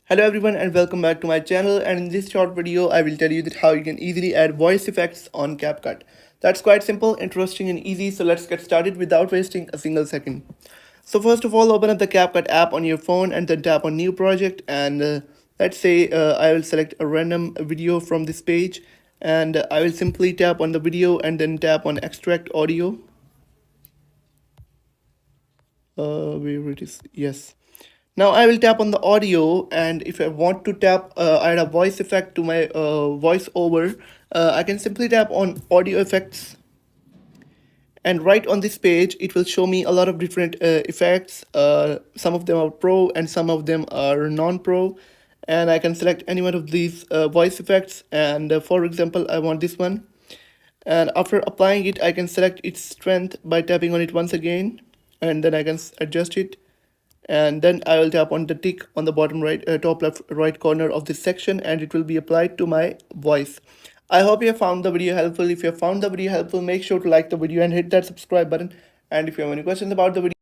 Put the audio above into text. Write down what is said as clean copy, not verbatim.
Hello everyone and welcome back to my channel, and in this short video I will tell you that how you can easily add voice effects on CapCut. That's quite simple, interesting and easy, so let's get started without wasting a single second. So first of all, open up the CapCut app on your phone and then tap on new project, and let's say I will select a random video from this page, and I will simply tap on the video and then tap on extract audio. Where it is, yes. Now I will tap on the audio, and if I want to add a voice effect to my voice over, I can simply tap on audio effects, and right on this page it will show me a lot of different effects. Some of them are pro and some of them are non-pro, and I can select any one of these voice effects, and for example I want this one, and after applying it I can select its strength by tapping on it once again, and then I can adjust it, and then I will tap on the tick on the bottom right, top left right corner of this section, and it will be applied to my voice. I hope you have found the video helpful. If you have found the video helpful, make sure to like the video and hit that subscribe button, and if you have any questions about the video,